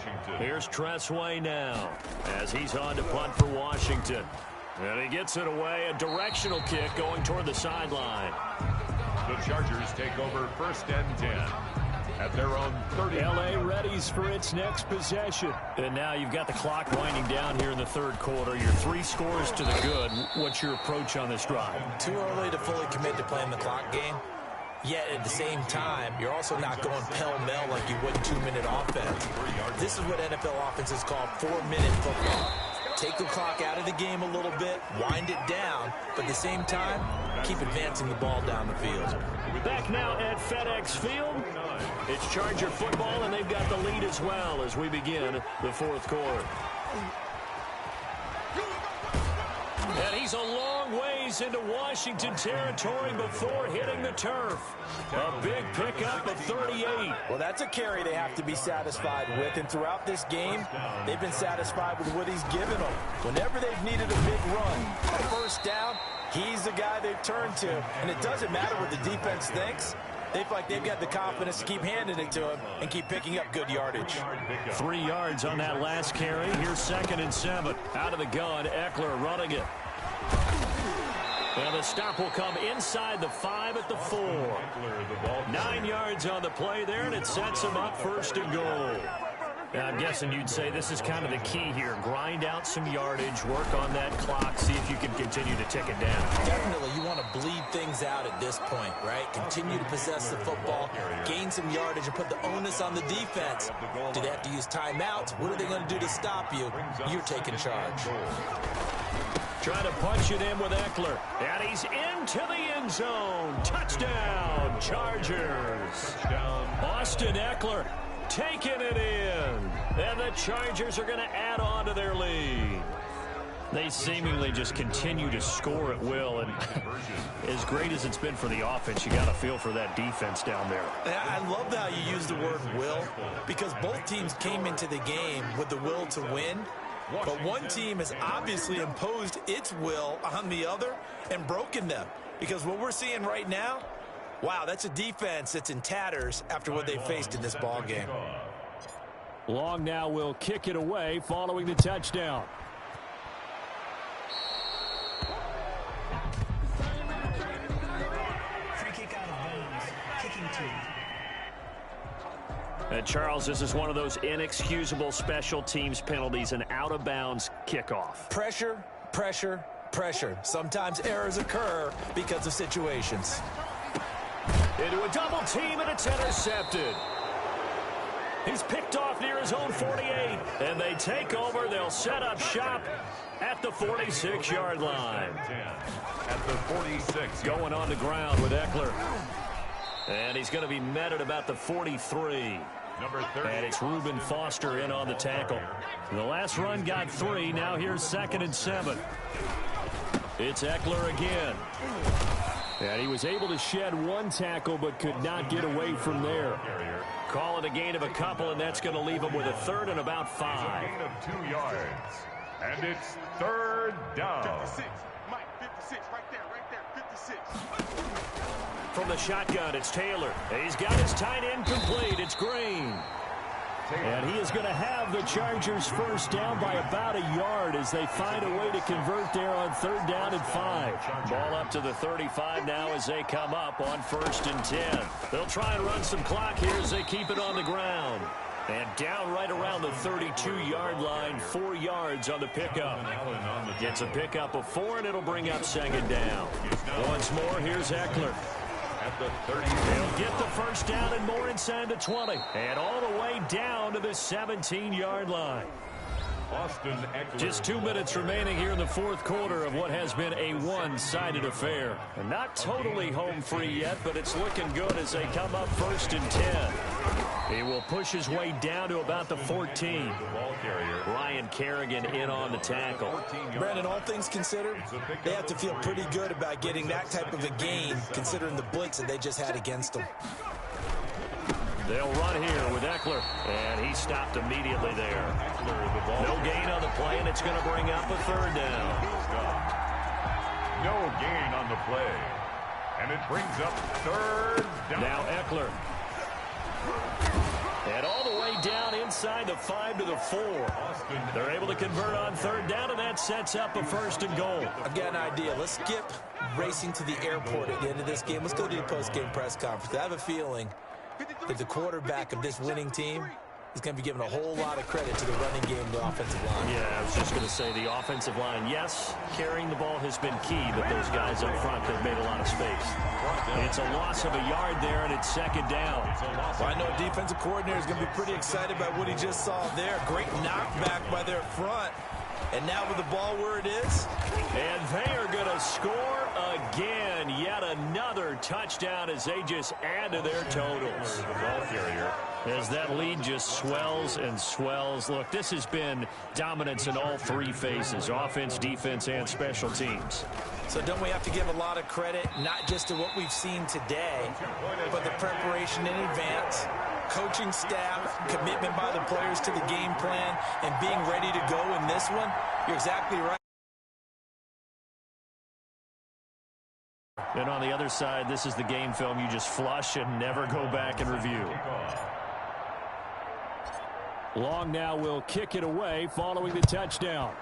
Washington. Here's Tressway now as he's on to punt for Washington. And he gets it away, a directional kick going toward the sideline. The Chargers take over 1st and 10 at their own 30. L.A. readies for its next possession. And now you've got the clock winding down here in the third quarter. You're 3 scores to the good. What's your approach on this drive? Too early to fully commit to playing the clock game. Yet at the same time, you're also not going pell-mell like you would 2-minute offense. This is what NFL offenses call 4-minute football. Take the clock out of the game a little bit, wind it down, but at the same time, keep advancing the ball down the field. Back now at FedEx Field. It's Charger football, and they've got the lead as well as we begin the fourth quarter. And he's a long ways into Washington territory before hitting the turf. A big pickup of 38. Well, that's a carry they have to be satisfied with, and throughout this game, they've been satisfied with what he's given them. Whenever they've needed a big run, a first down, he's the guy they've turned to, and it doesn't matter what the defense thinks. They feel like they've got the confidence to keep handing it to him and keep picking up good yardage. 3 yards on that last carry. Here's 2nd and 7. Out of the gun, Eckler running it. And the stop will come inside the 5 at the 4. 9 yards on the play there, and it sets him up 1st and goal. Now, I'm guessing you'd say this is kind of the key here. Grind out some yardage, work on that clock, see if you can continue to tick it down. Definitely, you want to bleed things out at this point, right? Continue to possess the football, gain some yardage, and put the onus on the defense. Do they have to use timeouts? What are they going to do to stop you? You're taking charge. Trying to punch it in with Eckler. And he's into the end zone. Touchdown, Chargers. Austin Eckler taking it in. And the Chargers are going to add on to their lead. They seemingly just continue to score at will. And as great as it's been for the offense, you got to feel for that defense down there. I love how you use the word will, because both teams came into the game with the will to win. But one team has obviously imposed its will on the other and broken them. Because what we're seeing right now, wow, that's a defense that's in tatters after what they faced in this ball game. Long now will kick it away following the touchdown. Free kick out of bounds. Kicking team. And Charles, this is one of those inexcusable special teams penalties, an out-of-bounds kickoff. Pressure, pressure, pressure. Sometimes errors occur because of situations. Into a double team, and it's intercepted. He's picked off near his own 48, and they take over. They'll set up shop at the 46-yard line. At the 46. Going on the ground with Eckler. And he's going to be met at about the 43. And it's Reuben Foster in on the tackle. The last run got 3. Now here's 2nd and 7. It's Eckler again. And he was able to shed 1 tackle but could not get away from there. Call it a gain of a couple, and that's going to leave him with a 3rd and about 5. A gain of 2 yards. And it's 3rd down. 56. Mike, 56. Right there, 56. From the shotgun, it's Taylor. He's got his tight end complete. It's Green. And he is going to have the Chargers first down by about a yard as they find a way to convert there on 3rd down and 5. Ball up to the 35 now as they come up on 1st and 10. They'll try and run some clock here as they keep it on the ground. And down right around the 32-yard line, 4 yards on the pickup. Gets a pickup of 4, and it'll bring up 2nd down. Once more, here's Eckler. At the 30. He'll get the first down and more inside the 20. And all the way down to the 17-yard line. Austin Eckler. Just 2 minutes remaining here in the fourth quarter of what has been a one-sided affair. And not totally home free yet, but it's looking good as they come up 1st and 10. He will push his way down to about the 14. Ryan Kerrigan in on the tackle. Brandon, all things considered, they have to feel pretty good about getting that type of a gain, considering the blitz that they just had against them. They'll run here with Eckler, and he stopped immediately there. No gain on the play, and it's going to bring up a 3rd down. No gain on the play, and it brings up 3rd down. Now Eckler. And all the way down inside the 5 to the 4. They're able to convert on third down, and that sets up a first and goal. I've got an idea. Let's skip racing to the airport at the end of this game. Let's go to the post-game press conference. I have a feeling that the quarterback of this winning team is going to be given a whole lot of credit to the running game and the offensive line. Yeah, I was just going to say the offensive line, yes, carrying the ball has been key, but those guys up front have made a lot of space. It's a loss of a yard there, and it's second down. Well, I know a defensive coordinator is going to be pretty excited by what he just saw there. Great knockback by their front. And now with the ball where it is. And they are going to score again. Yet another touchdown as they just add to their totals. The ball carrier. As that lead just swells and swells. Look, this has been dominance in all three phases, offense, defense, and special teams. So don't we have to give a lot of credit, not just to what we've seen today, but the preparation in advance, coaching staff, commitment by the players to the game plan, and being ready to go in this one? You're exactly right. And on the other side, this is the game film you just flush and never go back and review. Long now will kick it away following the touchdown.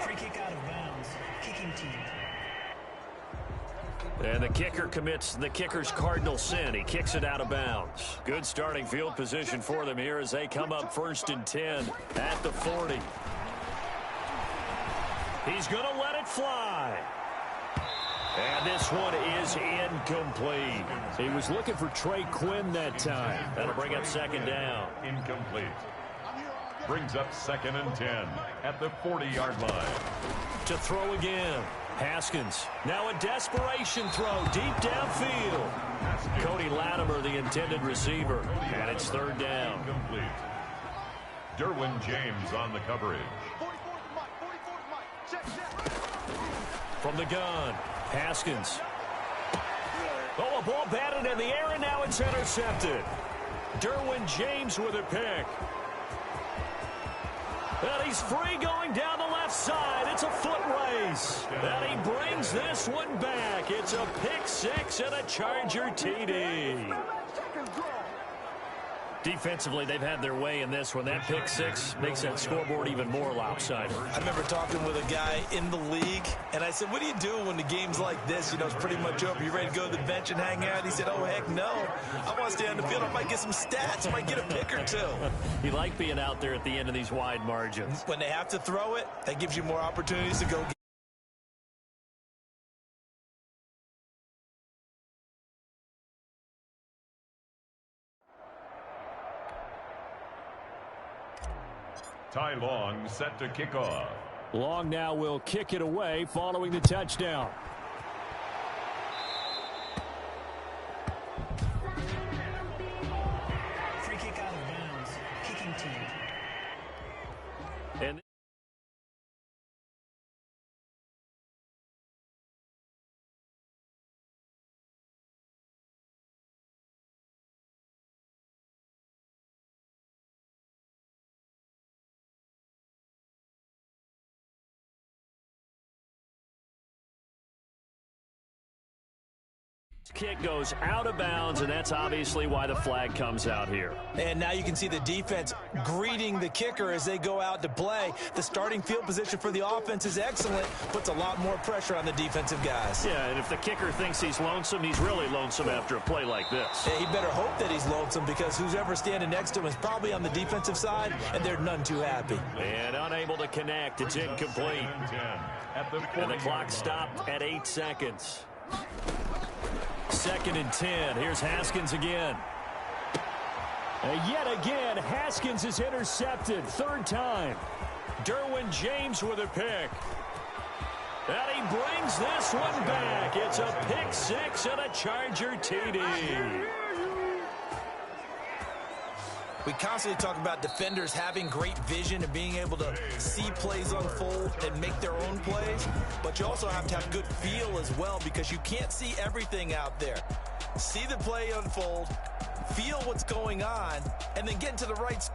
Free kick out of bounds. Kicking team. And the kicker commits the kicker's cardinal sin. He kicks it out of bounds. Good starting field position for them here as they come up 1st and 10 at the 40. He's going to let it fly. And this one is incomplete. He was looking for Trey Quinn that time. That'll bring up second down. Incomplete. Brings up 2nd and 10 at the 40-yard line. To throw again. Haskins. Now a desperation throw deep downfield. Cody Latimer, the intended receiver. And it's 3rd down. Incomplete. Derwin James on the coverage. From the gun. Haskins. Oh, a ball batted in the air, and now it's intercepted. Derwin James with a pick. And he's free going down the left side. It's a foot race. And he brings this one back. It's a pick six and a Charger TD. Defensively, they've had their way in this one. That pick six makes that scoreboard even more lopsided. I remember talking with a guy in the league, and I said, what do you do when the game's like this? You know, it's pretty much over. You ready to go to the bench and hang out? He said, oh, heck no. I want to stay on the field. I might get some stats. I might get a pick or two. You like being out there at the end of these wide margins. When they have to throw it, that gives you more opportunities to go get. Ty Long set to kick off. Long now will kick it away following the touchdown. Free kick out of bounds. Kicking team. And kick goes out of bounds, and that's obviously why the flag comes out here. And now you can see the defense greeting the kicker as they go out to play. The starting field position for the offense is excellent, puts a lot more pressure on the defensive guys. Yeah, and if the kicker thinks he's lonesome, he's really lonesome after a play like this. Yeah, he better hope that he's lonesome, because who's ever standing next to him is probably on the defensive side, and they're none too happy. And unable to connect. It's incomplete. And the clock stopped at 8 seconds. 2nd and 10. Here's Haskins again. And yet again, Haskins is intercepted. 3rd time. Derwin James with a pick. And he brings this one back. It's a pick six and a Charger TD. We constantly talk about defenders having great vision and being able to see plays unfold and make their own plays, but you also have to have good feel as well, because you can't see everything out there. See the play unfold, feel what's going on, and then get into the right